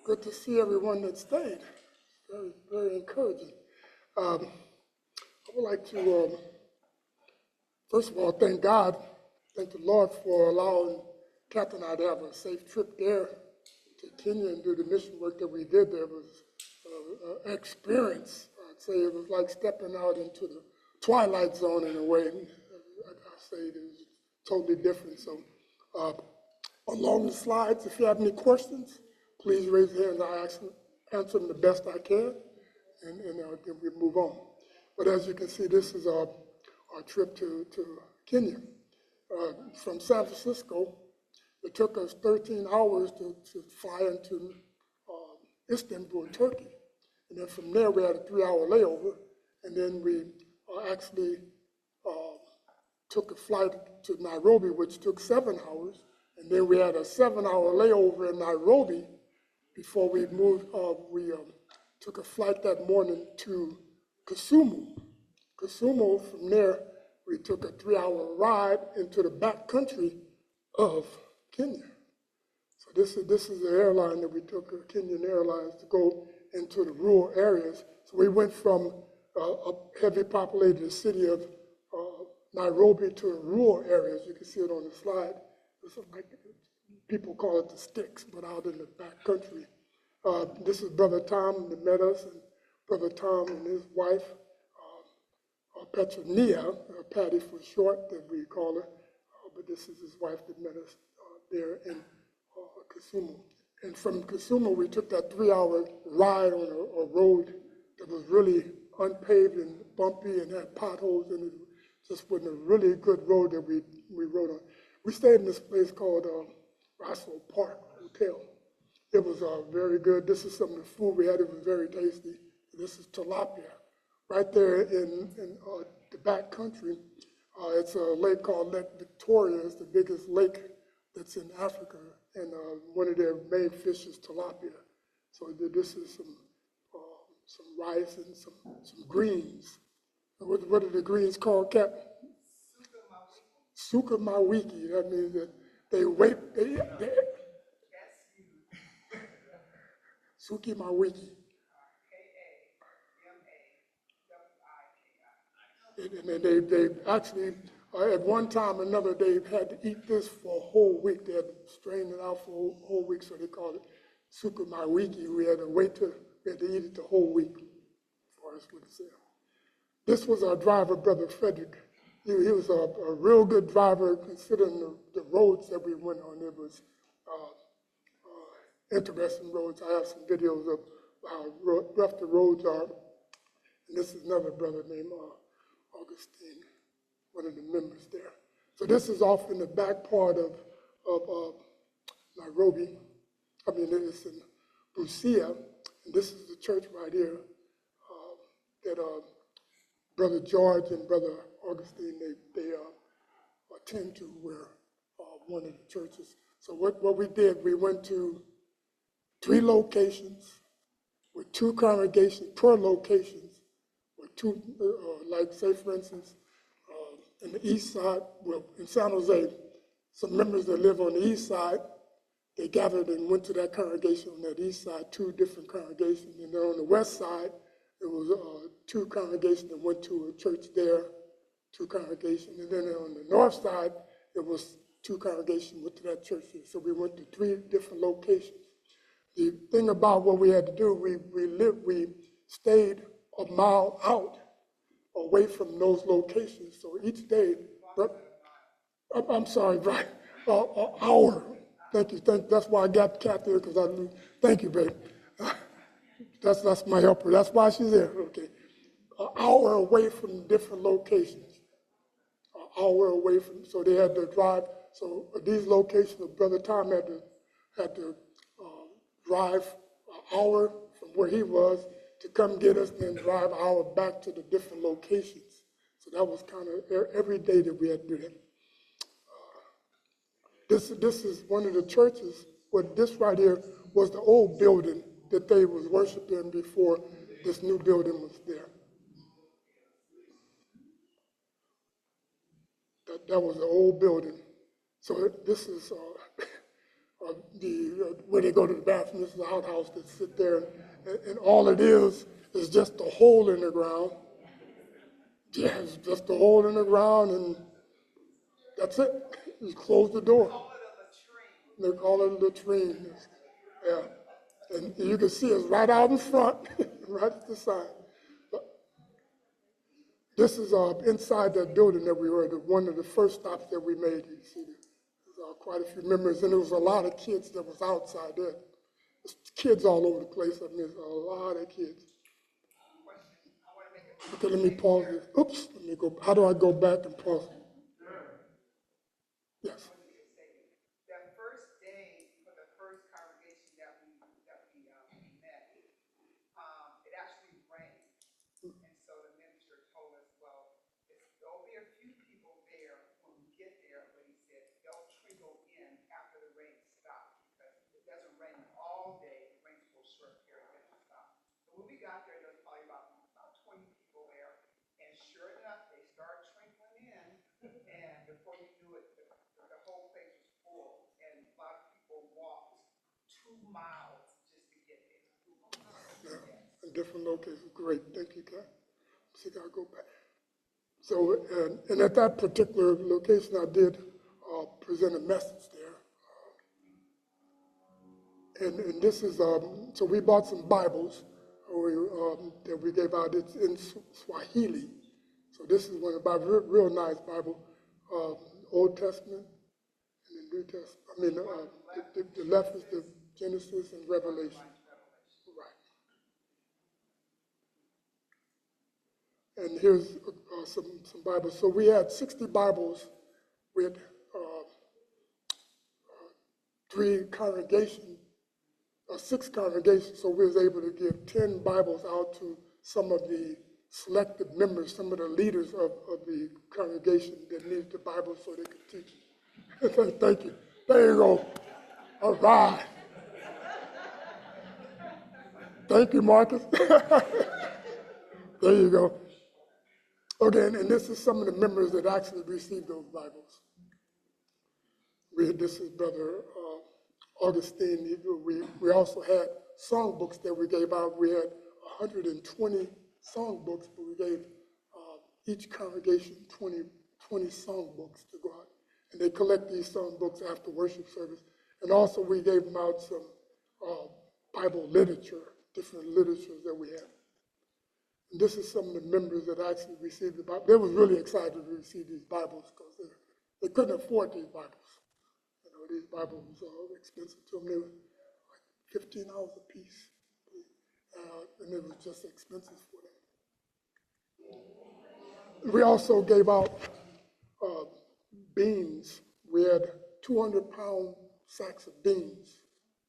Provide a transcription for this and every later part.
Good to see everyone that stayed. Very, very encouraging. I would like to, first of all, thank God, thank the Lord for allowing Captain and I to have a safe trip there to Kenya and do the mission work that we did there. It was an experience. I'd say it was like stepping out into the twilight zone in a way. I say it was totally different. So along the slides, if you have any questions, please raise your hand and I'll answer them the best I can, and then we move on. But as you can see, this is our trip to Kenya. From San Francisco, it took us 13 hours to fly into Istanbul, Turkey. And then from there, we had a 3-hour layover. And then we actually took a flight to Nairobi, which took 7 hours. And then we had a 7-hour layover in Nairobi before we moved. We took a flight that morning to Kisumu. Kisumu, from there, we took a 3-hour ride into the back country of Kenya. So this is the airline that we took, Kenyan Airlines, to go into the rural areas. So we went from a heavy populated city of Nairobi to the rural areas. You can see it on the slide. It's like, people call it the sticks, but out in the back country. This is Brother Tom that met us, and Brother Tom and his wife, Petronia, Patty for short, that we call her, but this is his wife that met us there in Kisumu. And from Kisumu, we took that 3-hour ride on a road that was really unpaved and bumpy and had potholes, and it just wasn't a really good road that we rode on. We stayed in this place called Russell Park Hotel. It was very good. This is some of the food we had. It was very tasty. This is tilapia. Right there in the back country, it's a lake called Lake Victoria. It's the biggest lake that's in Africa, and one of their main fish is tilapia. So this is some rice and some greens. What are the greens called, Cap? Suka mawiki. That means that they wait. Suki mawiki. And they actually, at one time or another, they had to eat this for a whole week. They had to strain it out for a whole week, so they called it sukuma wiki. We had to eat it the whole week for us with the This was our driver, Brother Frederick. He was a real good driver, considering the roads that we went on. It was interesting roads. I have some videos of how rough the roads are. And this is another brother named Augustine, one of the members there. So this is off in the back part of Nairobi. I mean, it's in Busia, and this is the church right here that Brother George and Brother Augustine, they attend to. We're one of the churches. So what we did, we went to 3 locations with 2 congregations per location. Two, like say for instance, in the east side, well, in San Jose, some members that live on the east side, they gathered and went to that congregation on that east side, 2 different congregations. And then on the west side, there was 2 congregations that went to a church there, 2 congregations. And then on the north side, there was 2 congregations went to that church here. So we went to 3 different locations. The thing about what we had to do, we stayed a mile out away from those locations. So each day, I'm sorry, right, an hour. Thank you. That's why I got Kat there, because I knew. Thank you, babe. That's my helper. That's why she's there. Okay. An hour away from different locations. An hour away from, so they had to drive. So these locations, Brother Tom had to drive an hour from where he was to come get us, and then drive an hour back to the different locations. So that was kind of every day that we had to do that. This is one of the churches, but this right here was the old building that they was worshiping before this new building was there. That was the old building. So this is where they go to the bathroom. This is an outhouse that sit there, and all it is just a hole in the ground. Yeah, it's just a hole in the ground, and that's it. You close the door. They call it a latrine. Yeah, and you can see it's right out in front, right at the side. This is inside that building that we were, one of the first stops that we made. You see, there's quite a few members, and there was a lot of kids that was outside there. There's kids all over the place. I mean, there's a lot of kids. Okay, let me pause this. Oops, let me go. How do I go back and pause? Yes. That first day for the first congregation that we met, it actually rained. And so the minister told us, well, there'll be a few people there when we get there, but he said they'll trickle in after the rain stops because it doesn't rain all day. It rains for a short period, then it stops. So when we got there, there was probably about 20 people there. And sure enough, they started trickling in. And before you knew it, the whole place was full. And a lot of people walked 2 miles just to get there. Yeah, in different locations. Great, thank you, Kat. See, I'll go back. So, and at that particular location, I did present a message there. And this is, so we bought some Bibles that we gave out. It's in Swahili. So this is one of the Bibles, real nice Bible, Old Testament and the New Testament. I mean, the left is the Genesis and Revelation. Right. And here's some Bibles. So we had 60 Bibles with 6 congregations. So we was able to give 10 Bibles out to some of the selected members, some of the leaders of the congregation that needed the Bible so they could teach it. Thank you. There you go. All right. Thank you, Marcus. There you go. Okay, and this is some of the members that actually received those Bibles. This is Brother Augustine. We also had songbooks that we gave out. We had 120 songbooks, but we gave each congregation 20 songbooks to go out. And they collect these songbooks after worship service. And also we gave them out some Bible literature, different literatures that we had. And this is some of the members that actually received the Bible. They were really excited to receive these Bibles because they couldn't afford these Bibles. You know, these Bibles were expensive to them. They were like $15 a piece. And it was just expensive for them. We also gave out beans. We had 200-pound sacks of beans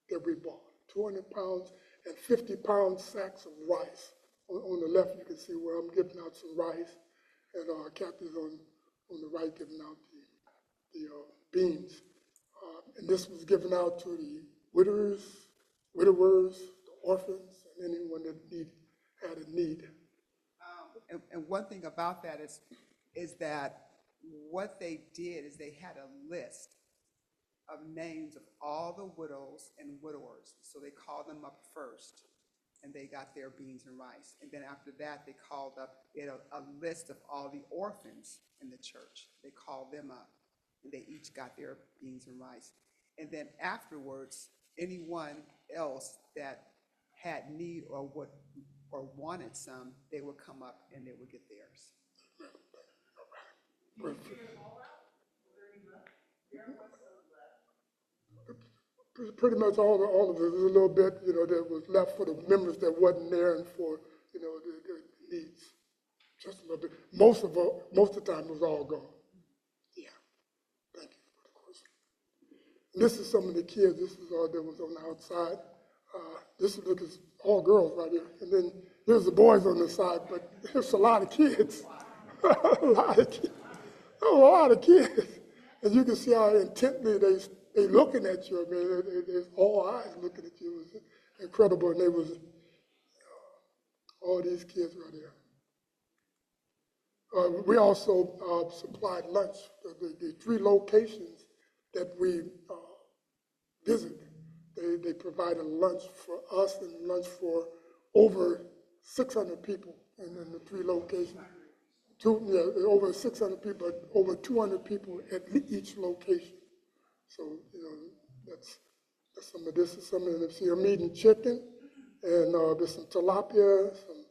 that we bought. 200 pounds and 50-pound sacks of rice. On the left, you can see where I'm giving out some rice, and Kathy's on the right giving out the beans. And this was given out to the widowers, the orphans, and anyone that had a need. And one thing about that is that what they did is they had a list of names of all the widows and widowers. So they called them up first, and they got their beans and rice. And then after that, they called up, they had a list of all the orphans in the church. They called them up, and they each got their beans and rice. And then afterwards, anyone else that had need or wanted some, they would come up and they would get theirs. Pretty much all of it. There's a little bit, that was left for the members that wasn't there and for, the needs. Just a little bit. Most of the time it was all gone. Yeah. Thank you for the question. And this is some of the kids. This is all that was on the outside. This is all girls right here. And then there's the boys on the side, but there's a lot of kids. a lot of kids. A lot of kids. And you can see how intently they looking at you. I mean, there's all eyes looking at you. It was incredible. And they was all these kids right here. We also supplied lunch. The 3 locations that we visit. They provided lunch for us and lunch for over 600 people in the 3 locations. Over 600 people, but over 200 people at each location. So, that's some of this is some of it. See, I'm eating chicken, and there's some tilapia, some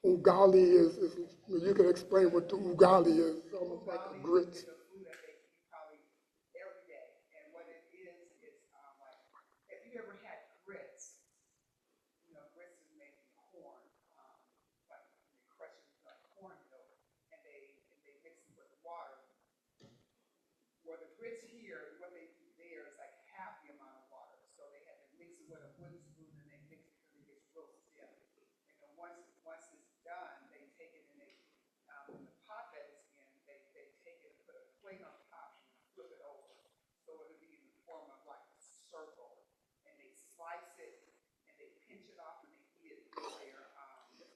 ugali is, you can explain what the ugali is, almost like a grits. It's a food that they eat probably every day. And what it is like, if you ever had grits, grits is made from corn, like they crush it with like corn milk, and they mix it with water. Where the grits here, what they do there is like half the amount of water. So they have to mix it with a wooden spoon, and they mix it because it gets real stiff. And then once it's done, they take it and they in the pot that it's in, they take it and put a plate on top and flip it over. So it'll be in the form of like a circle. And they slice it and they pinch it off and they eat it with their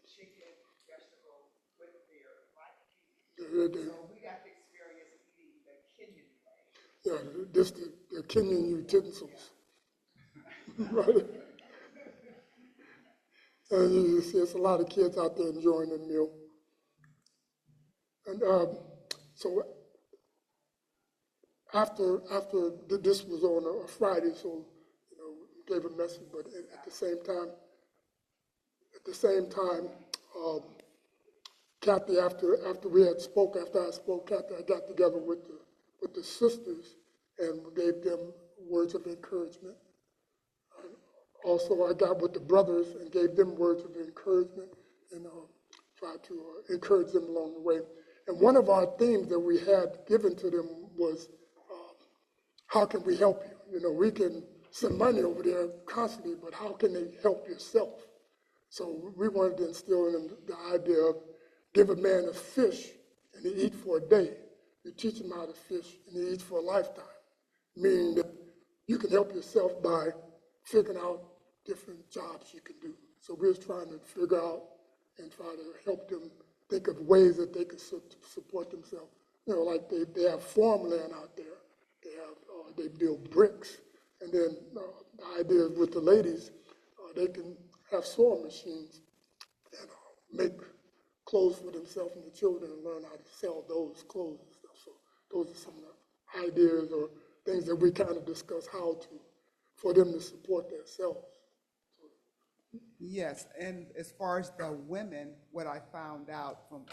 chicken, vegetables, with their light cucumber. So we got the experience of eating the Kenyan way. Yeah, this the Kenyan utensils. Right? And you see, there's a lot of kids out there enjoying the meal. And so after this was on a Friday, so we gave a message. But at the same time, Kathy, after I spoke, Kathy, I got together with the sisters and gave them words of encouragement. Also, I got with the brothers and gave them words of encouragement and tried to encourage them along the way. And one of our themes that we had given to them was, how can we help you? We can send money over there constantly, but how can they help yourself? So we wanted to instill in them the idea of give a man a fish and he eats for a day. You teach him how to fish and he eats for a lifetime, meaning that you can help yourself by figuring out different jobs you can do. So we're trying to figure out and try to help them think of ways that they can support themselves. Like they have farmland out there. They build bricks. And then the idea is with the ladies, they can have sewing machines and make clothes for themselves and the children and learn how to sell those clothes and stuff. So those are some of the ideas or things that we kind of discuss for them to support themselves. Yes, and as far as the women, what I found out from,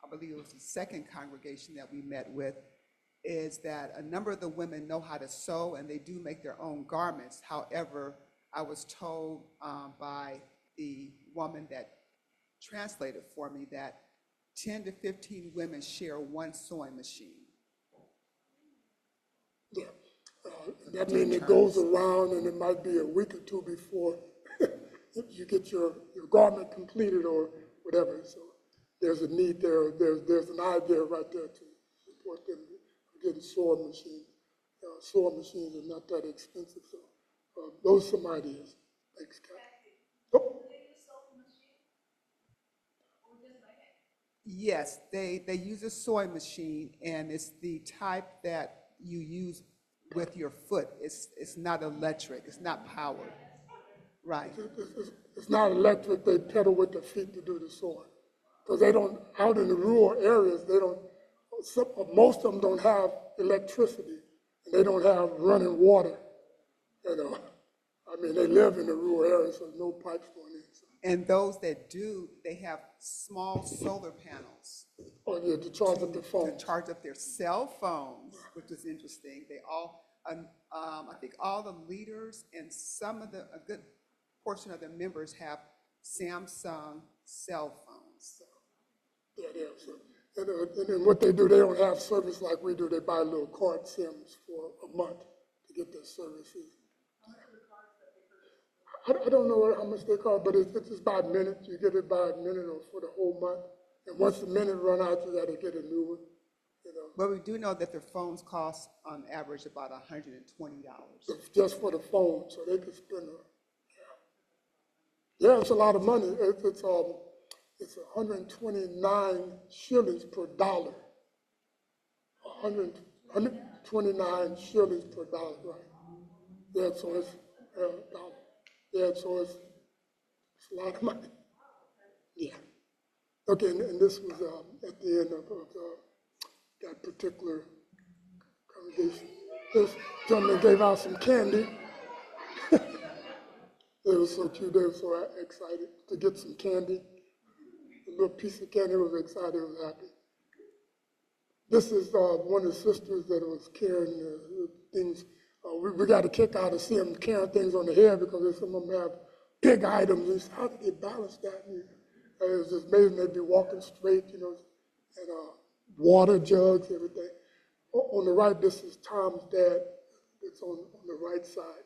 I believe it was the second congregation that we met with, is that a number of the women know how to sew and they do make their own garments. However, I was told by the woman that translated for me that 10 to 15 women share one sewing machine. Yeah, that means it goes around and it might be a week or two before you get your garment completed or whatever. So there's a need there. There's an idea right there to support them getting sewing machines. Sewing machines are not that expensive. So those are some ideas. Thanks, Kat. Oh. Yes, they use a sewing machine, and it's the type that you use with your foot. It's not electric. It's not powered. Right. It's not electric. They pedal with their feet to do the sewing. Because they don't, out in the rural areas, most of them don't have electricity. And they don't have running water. They live in the rural areas, so no pipes going in. So. And those that do, they have small solar panels. Oh, yeah, to charge up their phones. To charge up their cell phones, which is interesting. They all, I think all the leaders and a good portion of the members have Samsung cell phones. So. Yeah, they have. So, and then what they do, they don't have service like we do. They buy little card SIMs for a month to get their services. I don't know how much they cost, but it's just by a minute. You get it by a minute or for the whole month. And once the minute run out, you got to get a new one. But we do know that their phones cost on average about $120. Just for the phone, so they can spend it's a lot of money. It's 129 shillings per dollar. 100 29 shillings per dollar, right? Yeah, so it's dollar. Yeah, so it's a lot of money. Yeah. Okay, and this was at the end of that particular congregation. This gentleman gave out some candy. They were so cute. They were so excited to get some candy. A little piece of candy. Was excited. Was happy. This is one of the sisters that was carrying things. We got a kick out of seeing them carrying things on the head because some of them have big items. And how did they balance that? And it was just amazing. They'd be walking straight, and water jugs, everything. On the right, this is Tom's dad. It's on the right side.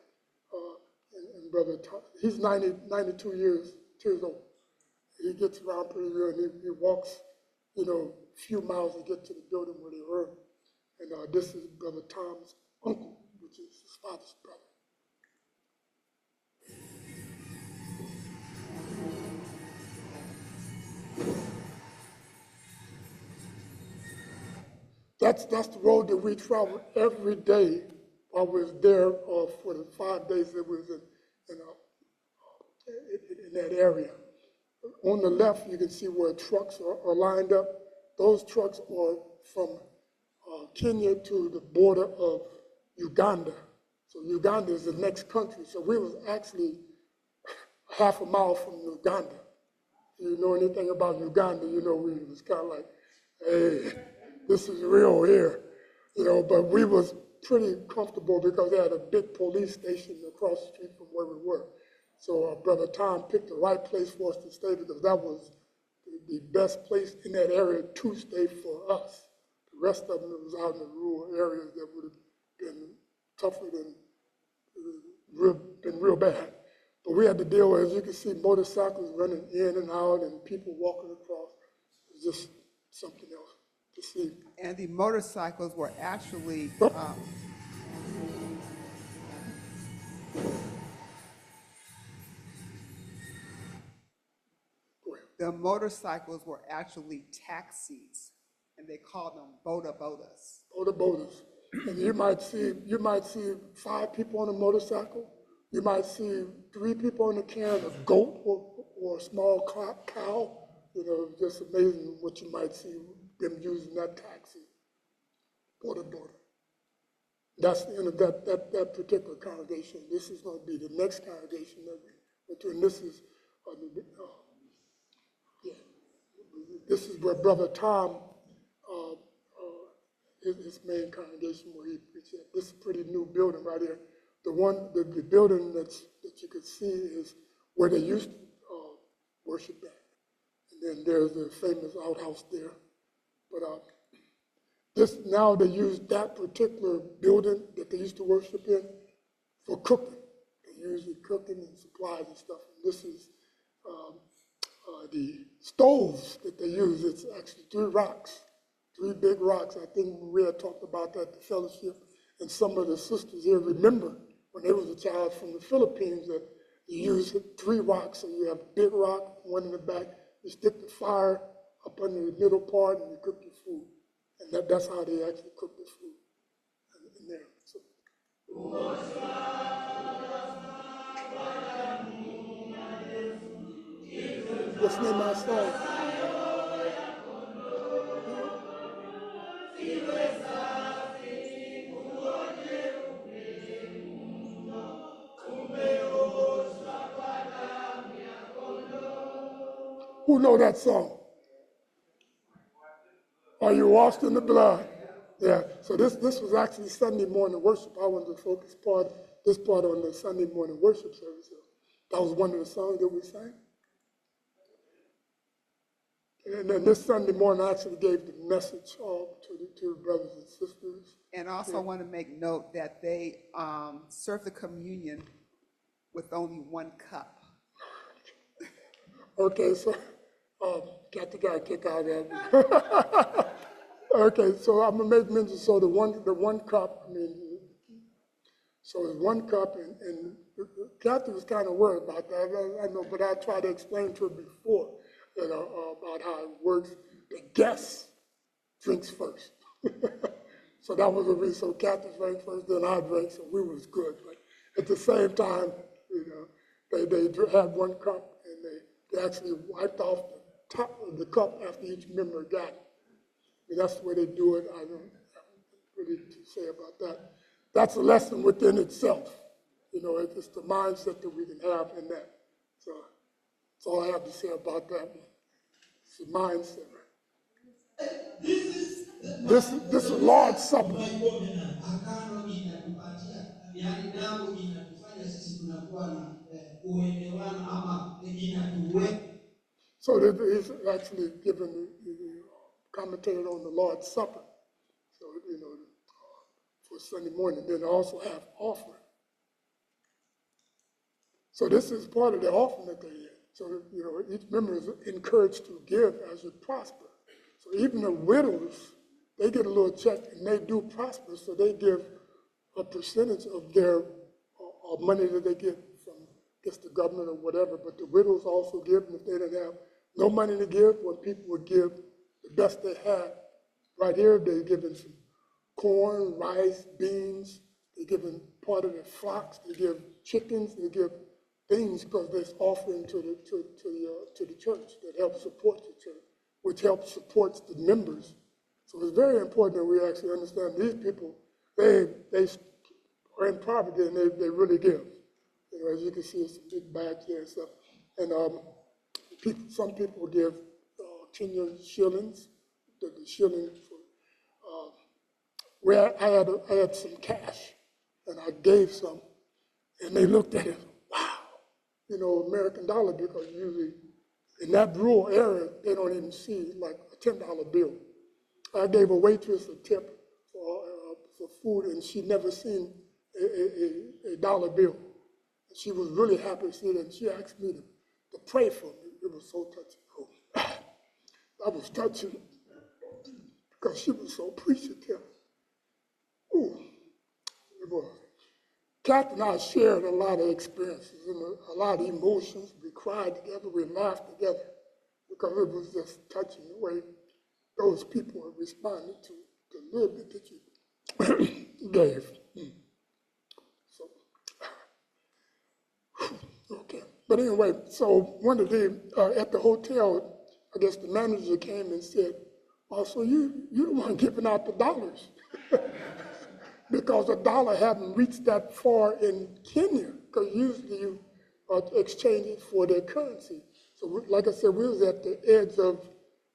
And Brother Tom, he's 92 years old. He gets around pretty good, and he walks, a few miles to get to the building where they were. And this is Brother Tom's uncle, which is his father's brother. That's the road that we traveled every day while we was there for the 5 days that we was in that area. On the left, you can see where trucks are lined up. Those trucks are from Kenya to the border of Uganda. So Uganda is the next country. So we was actually half a mile from Uganda. If you know anything about Uganda, we was kind of like, hey, this is real here. But we was pretty comfortable because they had a big police station across the street from where we were. So Brother Tom picked the right place for us to stay because that was the best place in that area to stay for us. The rest of them was out in the rural areas that would have been tougher than, been real bad. But we had to deal with, as you can see, motorcycles running in and out and people walking across. It was just something else to see. And the motorcycles were actually, the motorcycles were actually taxis, and they called them bodas. Bodas. And you might see 5 people on a motorcycle. You might see 3 people in the carrying a goat or a small cow. Just amazing what you might see them using that taxi. Boda. That's the end of that particular congregation. This is going to be the next congregation that we went to, and this is this is where Brother Tom, his main congregation where he preached at. This is a pretty new building right here. The building that you can see is where they used to worship at. And then there's the famous outhouse there. But now they use that particular building that they used to worship in for cooking. They use it cooking and supplies and stuff. And this is the stoves that they use. It's actually 3 big rocks. I think we had talked about that at the fellowship, and some of the sisters here remember when they was a child from the Philippines that you use 3 rocks. So you have a big rock, one in the back. You stick the fire up under the middle part, and you cook your food. And that's how they actually cook the food in there. So. What's the name of my song? Who know that song? Are you washed in the blood? Yeah. So this was actually Sunday morning worship. I wanted to focus this part on the Sunday morning worship service. That was one of the songs that we sang. And then this Sunday morning, I actually gave the message to the brothers and sisters. And also want to make note that they serve the communion with only 1 cup. Okay, so got a kick out of me. Okay, so I'm gonna make mention. So the one cup. So it's 1 cup, and Kathy was kind of worried about that. I know, but I tried to explain to her before, about how it works. The guest drinks first. So that was a reason. So Kathy drank first, then I drank, so we was good. But at the same time, you know, they had one cup and they actually wiped off the top of the cup after each member got it. I mean, that's the way they do it. I don't have really to say about that. That's a lesson within itself. You know, it's the mindset that we can have in that. So that's all I have to say about that. It's the mindset. This is Lord's Supper. So he's actually given the commentated on the Lord's Supper. So, you know, for Sunday morning. Then they also have offering. So this is part of the offering that they get. So, you know, each member is encouraged to give as you prosper. So even the widows, they get a little check and they do prosper, so they give a percentage of their money that they get from, I guess, the government or whatever, but the widows also give, and if they didn't have no money to give, when people would give the best they had, right here they're giving some corn, rice, beans, they're giving part of their flocks, they give chickens, they give things because there's offering to the church that helps support the church, which helps supports the members. So it's very important that we actually understand these people, they are in poverty and they really give. You know, as you can see, it's a big bag here and stuff. And some people give Kenyan shillings, the shilling for, where I had some cash and I gave some and they looked at it, wow, you know, American dollar, because usually in that rural area, they don't even see like a $10 bill. I gave a waitress a tip for food, and she'd never seen a dollar bill. And she was really happy to see it, and she asked me to pray for me. It was so touching. Oh, I was touching because she was so appreciative. Ooh, it was. Kathy and I shared a lot of experiences and a lot of emotions. We cried together, we laughed together, because it was just touching the way those people have responded to the little bit that you gave. So, okay. But anyway, so one of the, at the hotel, I guess the manager came and said, oh, so you the one giving out the dollars. Because the dollar hadn't reached that far in Kenya, because usually you exchange it for their currency. So like I said, we was at the edge of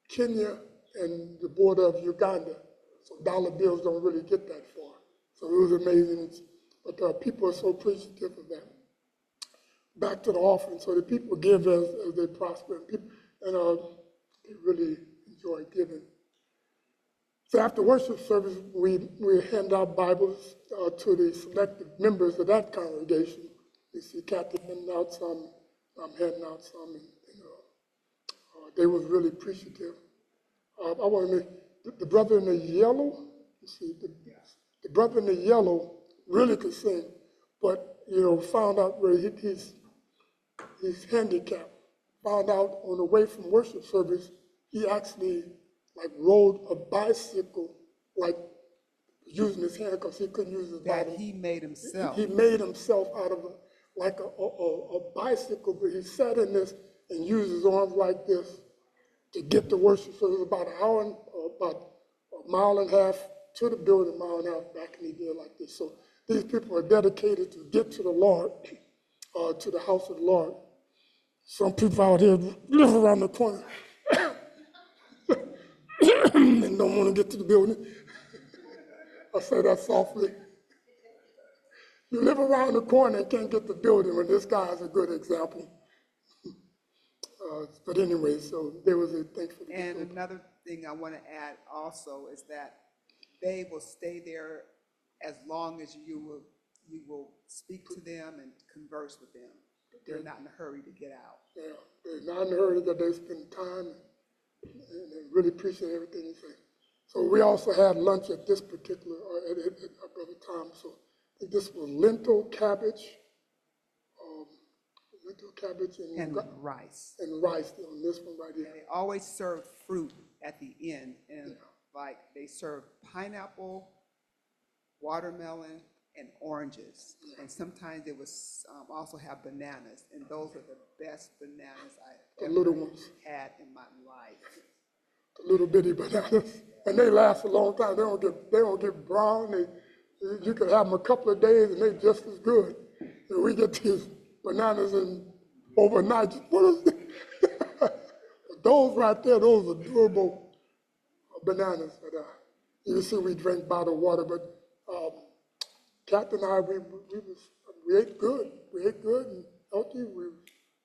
Kenya and the border of Uganda. So dollar bills don't really get that far. So it was amazing. But people are so appreciative of that. Back to the offering. So the people give as they prosper. And they really enjoy giving. So after worship service, we hand out Bibles to the selected members of that congregation. You see Kathy handing out some, I'm handing out some, and they was really appreciative. I want to, the brother in the yellow, you see, the brother in the yellow really could sing, but, you know, found out where he's handicapped. Found out on the way from worship service, he actually like rode a bicycle, like using his hand because he couldn't use his body. That he made himself. He made himself out of a bicycle, but he sat in this and used his arms like this to get to worship. So it was about an hour, about a mile and a half to the building, a mile and a half back, and he did like this. So these people are dedicated to get to the Lord, to the house of the Lord. Some people out here live around the corner and don't want to get to the building. I say that softly. You live around the corner and can't get to the building, when this guy is a good example. But anyway, so there was a thing for the And people. another thing I want to add also is that they will stay there as long as you will speak to them and converse with them. They're not in a hurry to get out. Yeah, they're not in a hurry, that they spend time and they really appreciate everything you say. So we also had lunch at this particular, at Brother Tom. So I think this was lentil cabbage And rice. and rice on this one right And here. they always serve fruit at the end. And like they serve pineapple watermelon, and oranges. And sometimes it was also have bananas, and those are the best bananas I The little ever ones. had in my life. The little bitty bananas, and they last a long time. They don't get brown. You can have them a couple of days, and they're just as good. And we get these bananas in overnight. What is it? Those right there, those are durable bananas. But you can see we drink bottled water. But Captain and I, we ate good. We ate good and healthy. We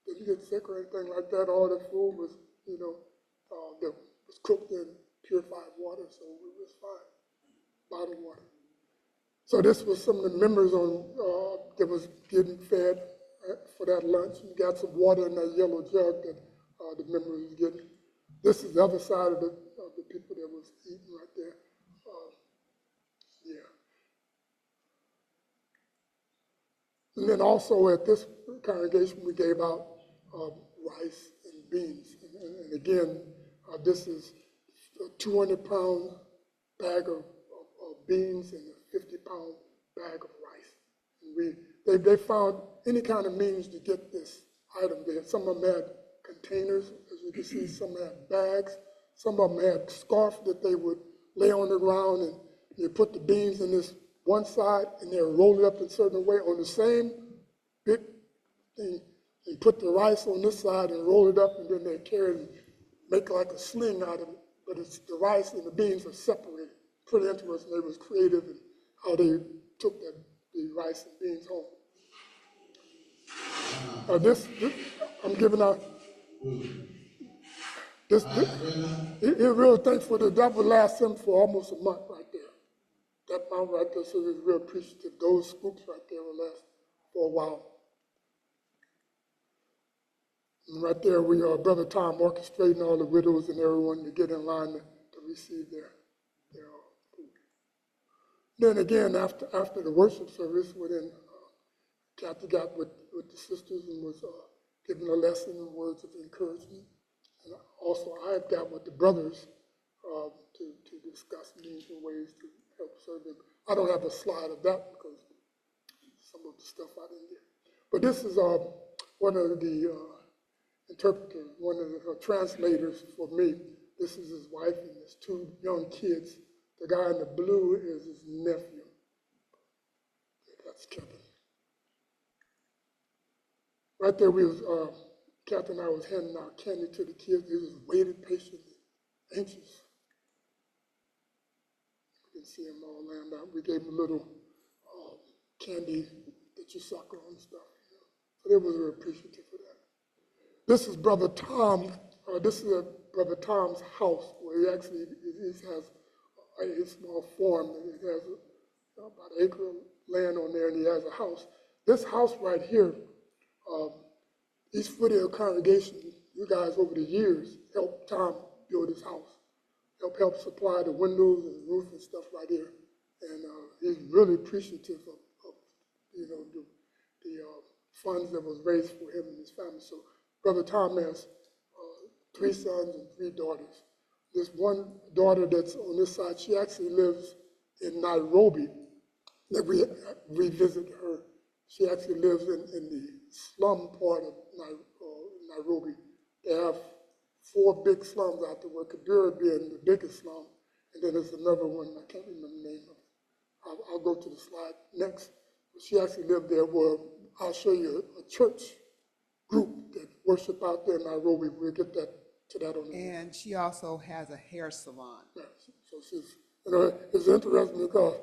didn't get sick or anything like that. All the food was, that was cooked in purified water, so we was fine. Bottled water. So this was some of the members that was getting fed for that lunch. We got some water in that yellow jug that the members was getting. This is the other side of the people that was eating right there. Yeah. And then also at this congregation, we gave out rice and beans. And again, this is a 200-pound bag of beans and a 50-pound bag of rice. And they found any kind of means to get this item there. Some of them had containers, as you can see, some had bags, some of them had scarf that they would lay on the ground, and they put the beans in this one side and they roll it up in a certain way on the same big thing, and put the rice on this side and roll it up, and then they carry it and make like a sling out of it. But it's the rice and the beans are separated. Pretty interesting. They was creative in how they took the rice and beans home. I'm giving out this. He real thankful. That would last him for almost a month right there. That amount right there, so he's real appreciative. Those scoops right there will last for a while. And right there, Brother Tom orchestrating all the widows and everyone to get in line to receive their food. Then again, after the worship service, Kathy got with the sisters and was giving a lesson and words of encouragement. And also, I got with the brothers to discuss means and ways to help serve them. I don't have a slide of that because some of the stuff I didn't get. But this is one of the interpreters, one of the translators for me. This is his wife and his two young kids. The guy in the blue is his nephew. That's Kevin. Right there, Captain and I was handing out candy to the kids. They just waited patiently, anxious. You can see them all laying down. We gave them a little candy that you suck on and stuff. So they was very appreciative for that. This is Brother Tom. This is Brother Tom's house where he has a small farm. And it has about an acre of land on there, and he has a house. This house right here, East Foothill congregation, you guys over the years helped Tom build his house, help supply the windows and the roof and stuff right here. And he's really appreciative of the funds that was raised for him and his family. So Brother Tom has 3 sons and 3 daughters. This one daughter that's on this side, she actually lives in Nairobi. That we visit her. She actually lives in the slum part of Nairobi. They have 4 big slums out there, where Kibera being the biggest slum, and then there's another one, I can't remember the name of it. I'll go to the slide next. She actually lived there where I'll show you a church group that worship out there in Nairobi. We'll get to that on the And she also has a hair salon. Yeah, so she's, it's interesting because,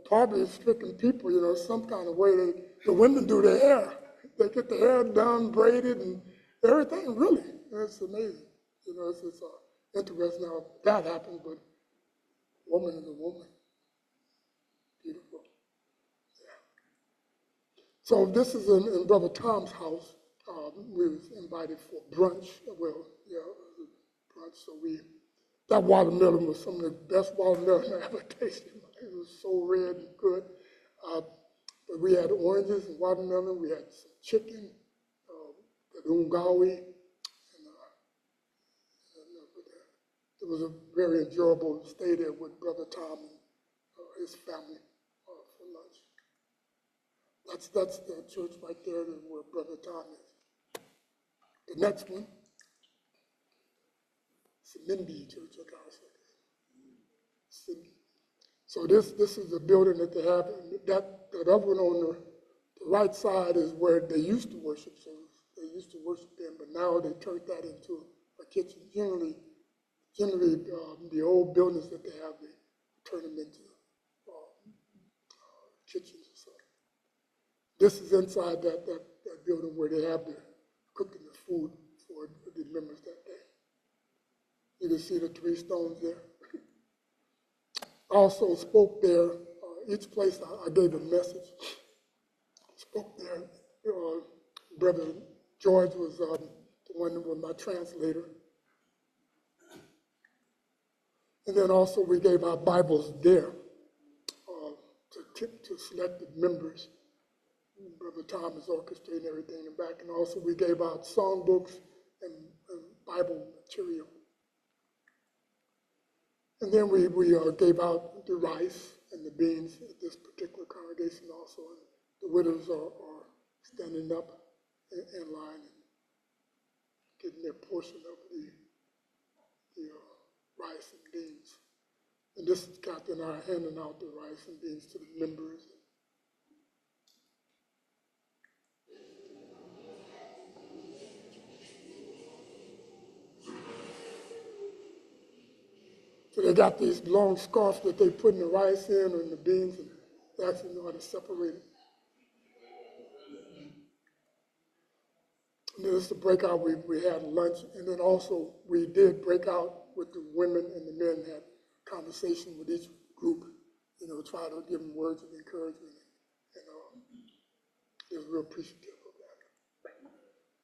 poverty-stricken people, some kind of way the women do their hair. They get their hair done, braided, and everything, really. It's amazing. It's interesting how that happens, but woman is a woman. Beautiful. Yeah. So this is in Brother Tom's house. We was invited for brunch. Well, yeah, it was a brunch. So that watermelon was some of the best watermelon I ever tasted. It was so red and good. But we had oranges and watermelon. We had some chicken, ungawi, and it was a very enjoyable stay there with Brother Tom and his family for lunch. That's the church right there where Brother Tom is. The next one, Simimbi Church, I gotta say this. So this is the building that they have, and that other one on the right side is where they used to worship. So they used to worship there, but now they turned that into a kitchen. Generally, the old buildings that they have, they turn them into kitchens or something. This is inside that building where they have the cooking the food for the members that day. You can see the 3 stones there. I also spoke there. Each place I gave a message. Spoke there. Brother George was the one that was my translator. And then also we gave our Bibles there to selected members. Brother Tom is orchestrating everything in the back. And also we gave out songbooks and Bible material. And then we gave out the rice and the beans at this particular congregation also. And the widows are standing up in line and getting their portion of the rice and beans. And this is Captain and I handing out the rice and beans to the members. So they got these long scarves that they put in the rice in and the beans, and they actually know how to separate it. And then this is the breakout. We had lunch, and then also we did break out with the women and the men, had conversation with each group, try to give them words of encouragement. And they was real appreciative of that.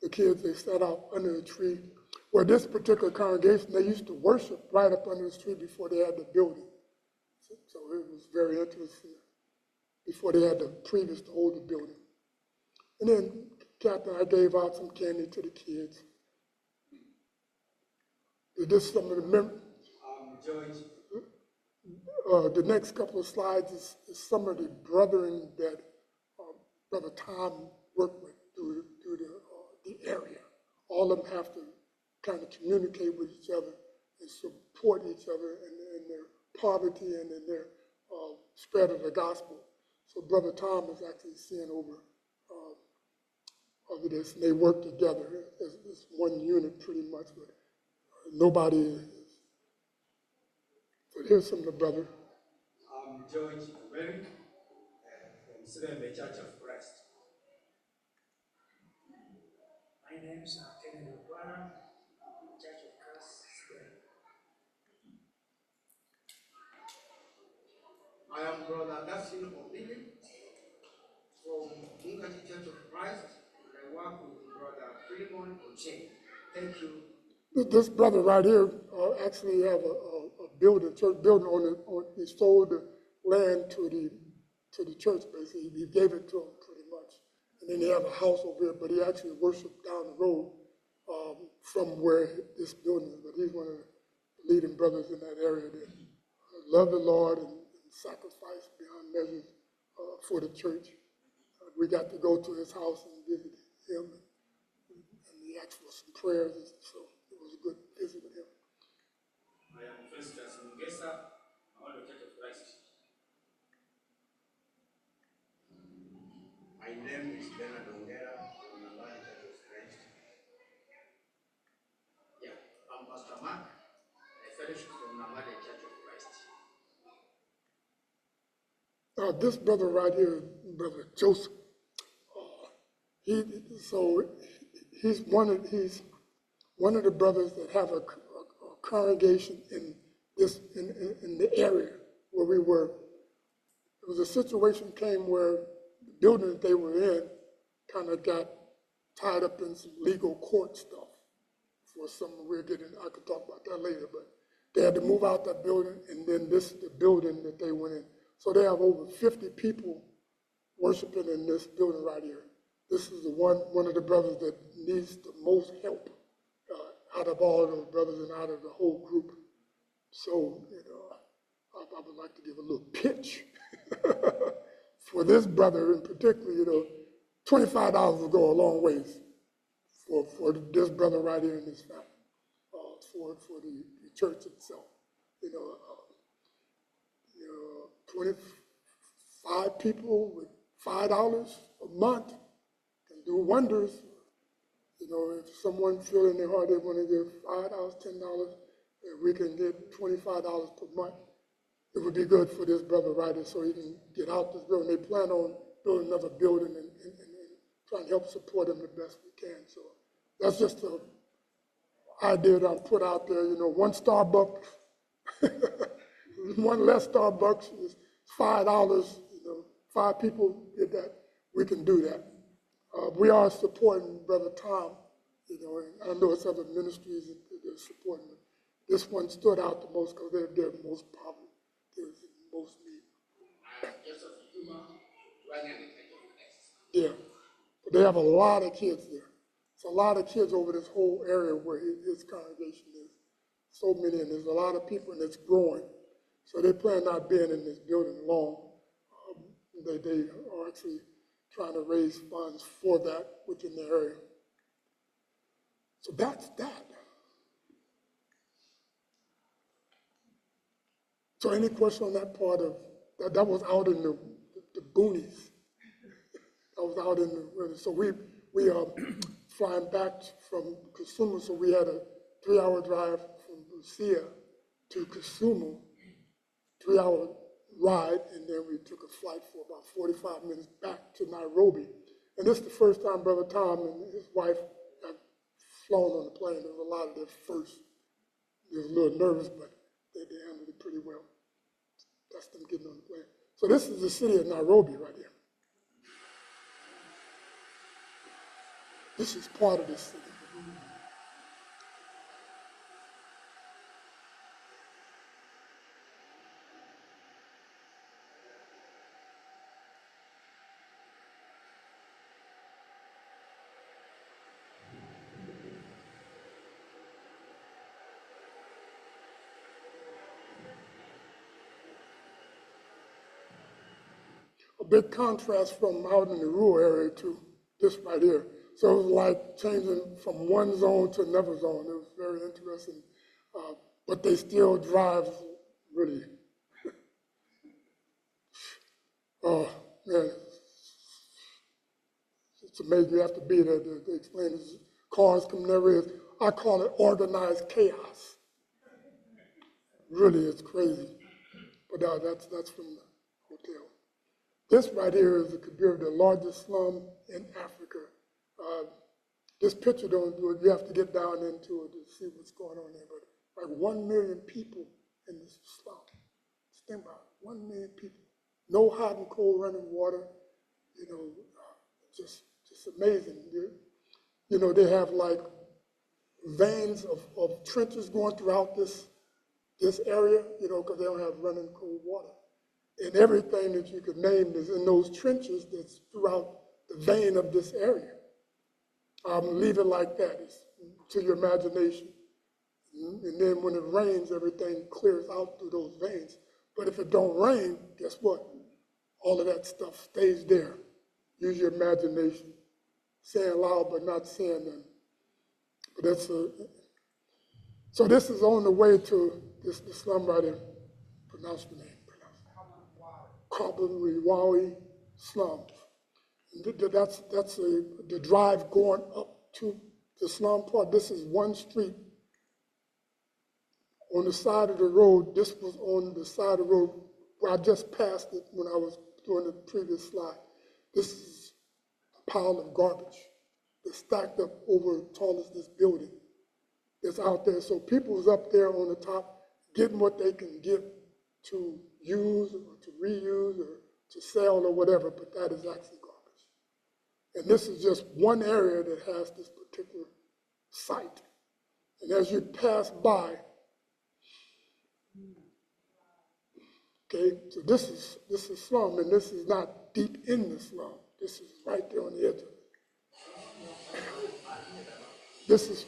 The kids, they sat out under the tree. Well, this particular congregation, they used to worship right up under the tree before they had the building. So it was very interesting before they had the previous to hold the building. And then Captain, I gave out some candy to the kids. This some of the members. George. The next couple of slides is some of the brethren that Brother Tom worked with through the area. All of them have to kind of communicate with each other and support each other in their poverty and in their spread of the gospel. So Brother Tom is actually seeing over this, and they work together as one unit pretty much, but nobody is. So here's some of the brother. I'm George Mary from Seventh Church of Christ. My name is Kennedy Obara, Church of Christ. I am Brother Dustin Obili from Mungachi Church of Christ. I work with Brother Philemon Oche. Thank you. This brother right here actually have a building, church building he sold the land to the church basically. He gave it to him pretty much. And then they have a house over here, but he actually worshiped down the road from where this building is. But he's one of the leading brothers in that area that love the Lord and sacrifice beyond measures for the church. We got to go to his house and visit him, and he asked for some prayers, and so it was a good visit with him. I am Festus Mungesa, I'm the Church of Christ. My name is Bernard Ongera from the Church of Christ. Yeah, I'm Pastor Mark, a fellowship from Namade Church of Christ. This brother right here, Brother Joseph, he's one of the brothers that have a congregation in the area where we were. There was a situation came where the building that they were in kind of got tied up in some legal court stuff for something we're getting. I could talk about that later, but they had to move out that building, and then this is the building that they went in. So they have over 50 people worshiping in this building right here. This is the one of the brothers that needs the most help out of all those brothers and out of the whole group. So, I would like to give a little pitch for this brother in particular. You know, $25 will go a long ways for this brother right here in this family, for the church itself. You know, 25 people with $5 a month can do wonders. You know, if someone feels in their heart they want to give $5, $10, if we can get $25 per month, it would be good for this brother right here so he can get out this building. They plan on building another building and trying to help support him the best we can. So that's just an idea that I put out there. You know, one Starbucks, one less Starbucks is $5. You know, 5 people did that. We can do that. We are supporting Brother Tom. You know, and I know it's other ministries that they're supporting. But this one stood out the most because they're the most poverty. They're the most need. Yeah, but they have a lot of kids there. It's a lot of kids over this whole area where his congregation is. So many, and there's a lot of people, and it's growing. So they plan not being in this building long. They are actually trying to raise funds for that within the area. So that's that. So any question on that part of, that was out in the boonies. That was out in the, so we flying back from Kisumu, so we had a 3-hour drive from Lucia to Kisumu, 3-hour ride, and then we took a flight for about 45 minutes back to Nairobi. And this is the first time Brother Tom and his wife have flown on the plane. There was a lot of their first. They were a little nervous, but they handled it pretty well. That's them getting on the plane. So this is the city of Nairobi right here. This is part of this city. A big contrast from out in the rural area to this right here. So it was like changing from one zone to another zone. It was very interesting. But they still drive really, oh man, it's amazing. You have to be there to explain this. Cars coming everywhere. I call it organized chaos. Really, it's crazy. But that's from the hotel. This right here is the Kibera, the largest slum in Africa. This picture don't do it. You have to get down into it to see what's going on there. But like 1 million people in this slum. Just think about it, 1 million people. No hot and cold running water. You know, just amazing. You know, they have like veins of trenches going throughout this area, you know, because they don't have running cold water. And everything that you could name is in those trenches that's throughout the vein of this area. Leave it like that. It's to your imagination. And then when it rains, everything clears out through those veins. But if it don't rain, guess what? All of that stuff stays there. Use your imagination. Saying loud but not saying nothing. But that's so this is on the way to this slum right here. Pronounce the name. Kaburiwawi slums. That's the drive going up to the slum part. This is one street on the side of the road. This was on the side of the road where I just passed it when I was doing the previous slide. This is a pile of garbage that's stacked up over as tall as this building that's out there. So people's up there on the top getting what they can get to use or to reuse or to sell or whatever, but that is actually garbage. And this is just one area that has this particular site. And as you pass by, okay, so this is slum, and this is not deep in the slum. This is right there on the edge of it. This is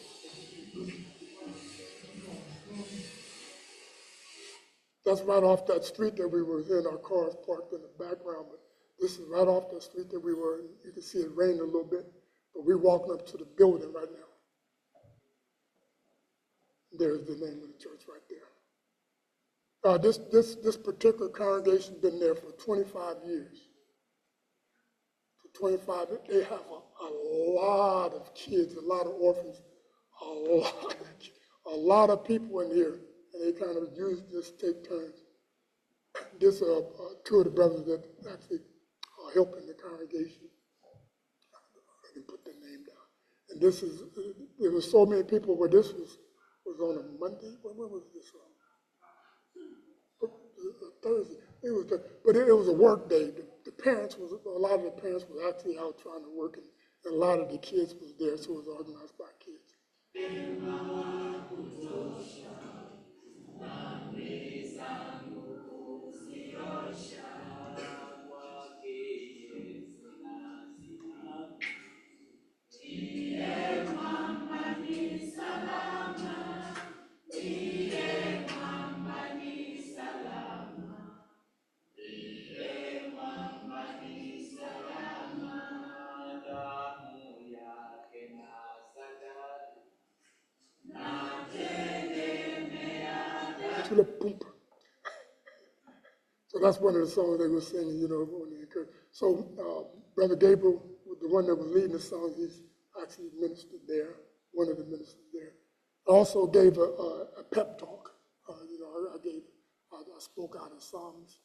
That's right off that street that we were in. Our cars parked in the background, but this is right off the street that we were in. You can see it rained a little bit, but we're walking up to the building right now. There's the name of the church right there. This particular congregation been there for 25 years. For 25, they have a lot of kids, a lot of orphans, a lot of people in here, and they kind of use this, take turns. This two of the brothers that actually are helping the congregation. I can put their name down. And this is, there were so many people where this was on a Monday. When was this on? Thursday. It was a work day. The parents a lot of the parents were actually out trying to work, and a lot of the kids was there, so it was organized by kids. So that's one of the songs they were singing, when they occurred. So Brother Gabriel, the one that was leading the song, he's actually ministered there, one of the ministers there. I also gave a pep talk. I spoke out of Psalms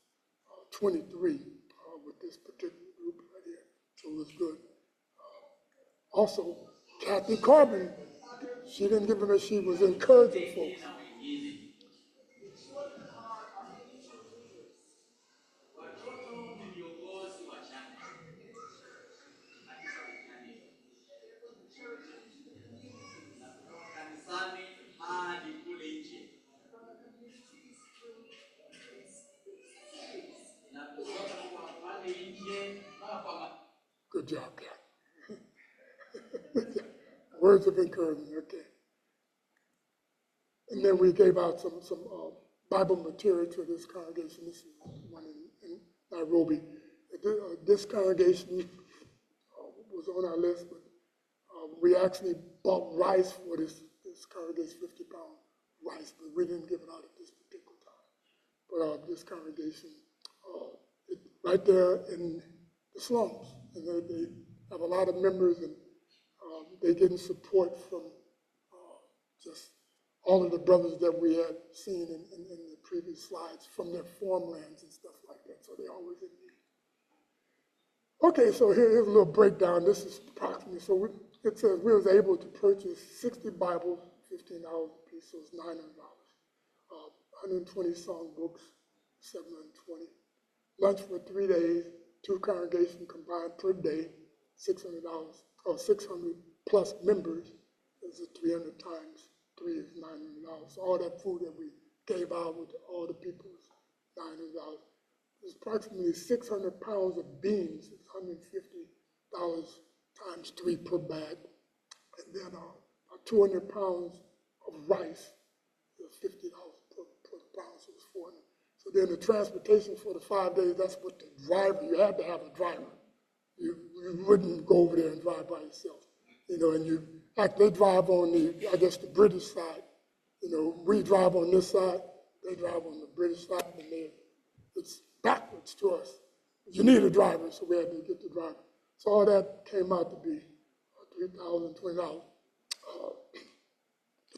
23 with this particular group right here, so it was good. Also, Kathy Carbon, she didn't give them a, she was encouraging folks. Good job, Kathy. Words of encouragement, okay. And then we gave out some Bible material to this congregation. This is one in Nairobi. This congregation was on our list, but we actually bought rice for this congregation, 50-pound rice, but we didn't give it out at this particular time. But this congregation, right there in the slums, and they have a lot of members, and they're getting support from just all of the brothers that we had seen in the previous slides from their farmlands and stuff like that, so they're always in need. Okay, so here's a little breakdown. This is approximately, so it says we was able to purchase 60 Bibles, $15 a piece, so it's $900. 120 song books, $720. Lunch for 3 days, 2 congregations combined per day, $600, or 600 plus members, is 300 times 3 is $900. So all that food that we gave out with all the people is $900. It's approximately 600 pounds of beans. It's $150 times 3 per bag. And then 200 pounds of rice is $50 per pound, so it's $400. So then the transportation for the 5 days, that's what the driver, you had to have a driver. You wouldn't go over there and drive by yourself. And they drive on the British side. We drive on this side, they drive on the British side, and it's backwards to us. You need a driver, so we had to get the driver. So all that came out to be $3,020.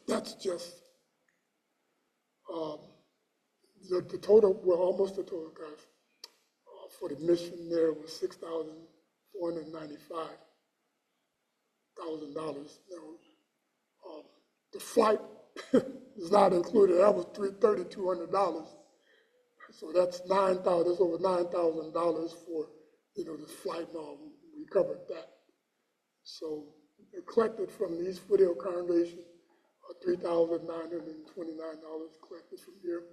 That's just the total, well, almost the total cost for the mission there was $6,495. The flight is not included. That was $3,200. So that's $9,000. That's over $9,000 for the flight and all. We covered that. So it collected from these Foothill congregation $3,929 collected from here.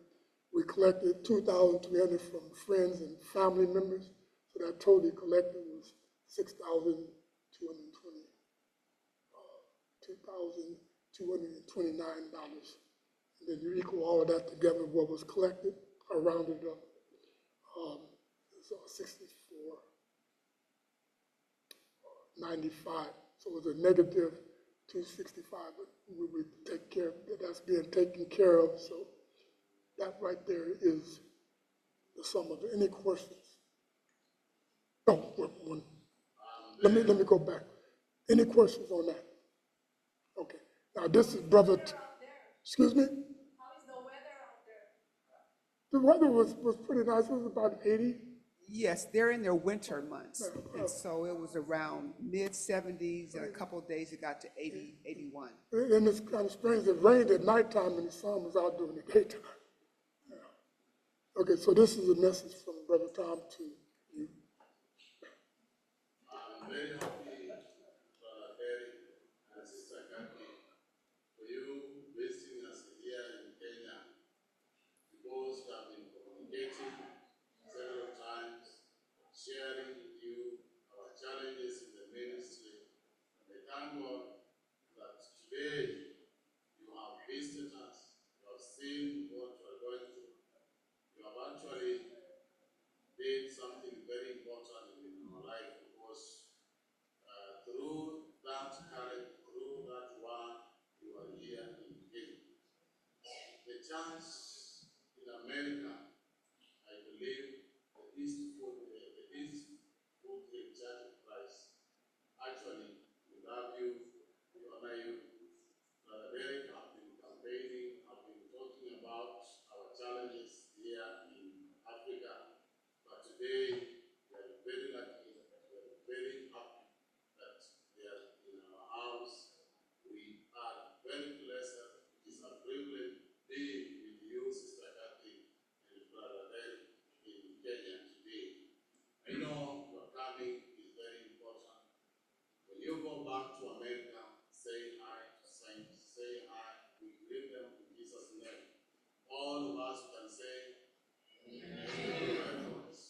We collected $2,300 from friends and family members. So that totally collected was $2,229. And then you equal all of that together, what was collected, I rounded up. So 64, 95. So it was a negative 265, but we would take care of that's being taken care of. So that right there is the sum of it. Any questions? No, let me go back. Any questions on that? Okay. Now this is brother. Excuse me. How is the weather out there? The weather was pretty nice. It was about 80. Yes, they're in their winter months, and so it was around mid-70s, and a couple of days it got to 80, 81. And it's kind of strange. It rained at nighttime and the sun was out during the daytime. Yeah. Okay, so this is a message from Brother Tom to you. I'm very happy, Brother Derek and Sister Kathy, for you visiting us here in Kenya, because we have been communicating several times, sharing with you our challenges in the ministry. And I thank God that today you have visited us, you have seen what we are going through. You have actually did something very important in our life, because through that courage, through that one, you are here in Kenya. The church in America, I believe, the Foothill Church of Christ, actually, we love you, we honor you. Brother Derek have been campaigning, have been talking about our challenges here in Africa. But today, we are very lucky, we are very happy that they are in our house. We are very blessed. It is a privilege being with you, Sister Kathy, and Brother Derek in Kenya today. I know your coming is very important. When you go back to America, say hi to saints, say hi. We greet them in Jesus' name. All of us can say, thank you very much.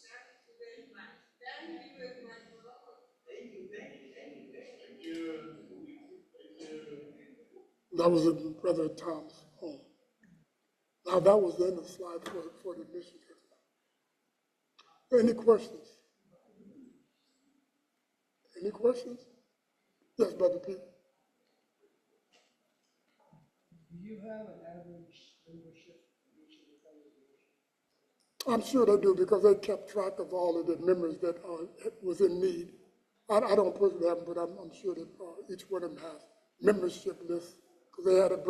Thank you. That was in Brother Tom's home. Now that was in the slide for the mission. Any questions? Any questions? Yes, Brother Pete. Do you have an average membership in each of the congregations? I'm sure they do, because they kept track of all of the members that was in need. I don't personally have them, but I'm sure that each one of them has membership lists, because they had it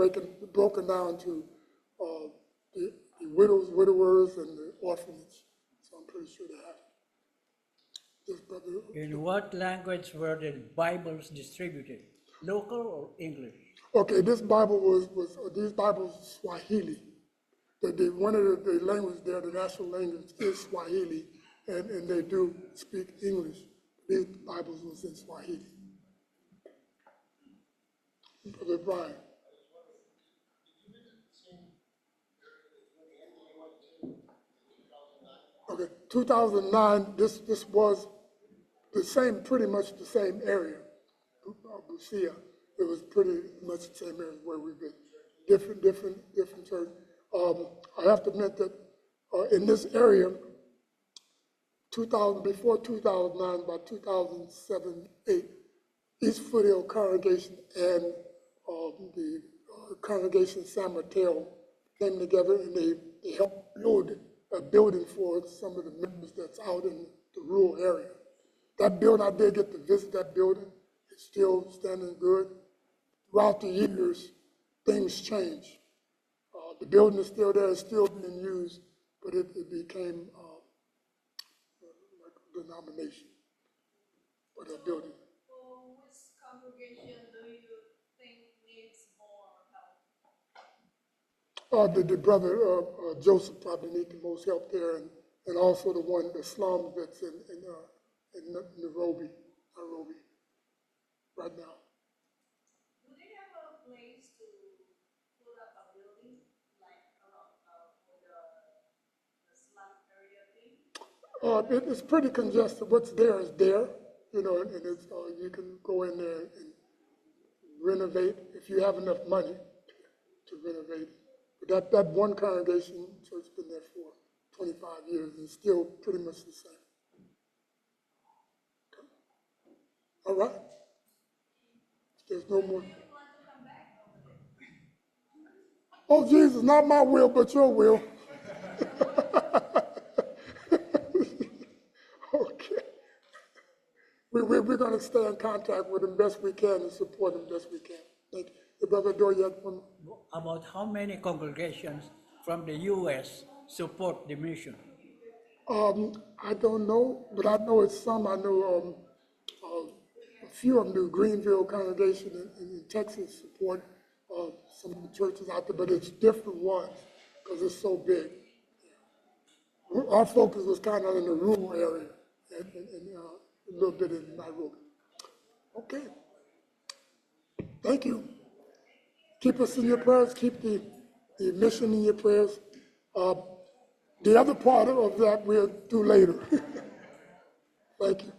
broken down to the widows, widowers, and the orphanage. So I'm pretty sure they have it. Yes, Brother. In what language were the Bibles distributed? Local or English? Okay, this Bible was these Bibles Swahili. One of the language there, the national language is Swahili, and they do speak English. These Bibles was in Swahili. Brother Brian. Okay, 2009, this was the same, pretty much the same area, Busia. It was pretty much the same area where we've been. Different church. I have to admit that in this area, before 2009, about 2007, 8, East Foothill congregation and the congregation San Mateo came together, and they helped build a building for some of the members that's out in the rural area. That building, I did get to visit that building. It's still standing good. Throughout the years, things change. The building is still there, it's still being used, but it became like a denomination for that building. So which congregation do you think needs more help? The brother Joseph probably needs the most help there, and also the slums that's in Nairobi right now. Do they have a place to put up a building like around for the slum area thing? It's pretty congested. What's there is there, and it's you can go in there and renovate if you have enough money to renovate. But that one congregation church been there for 25 years, and still pretty much the same. Okay. All right. If there's no more. Oh, Jesus, not my will, but your will. Okay. We're going to stay in contact with them best we can and support them best we can. Thank you. Brother Doyle, you had one? About how many congregations from the U.S. support the mission? I don't know, but I know it's some. I know a few of them do. Greenville congregation in Texas support some of the churches out there, but it's different ones because it's so big. Our focus was kind of in the rural area and a little bit in Nairobi. Okay. Thank you. Keep us in your prayers. Keep the mission in your prayers. The other part of that we'll do later. Thank you.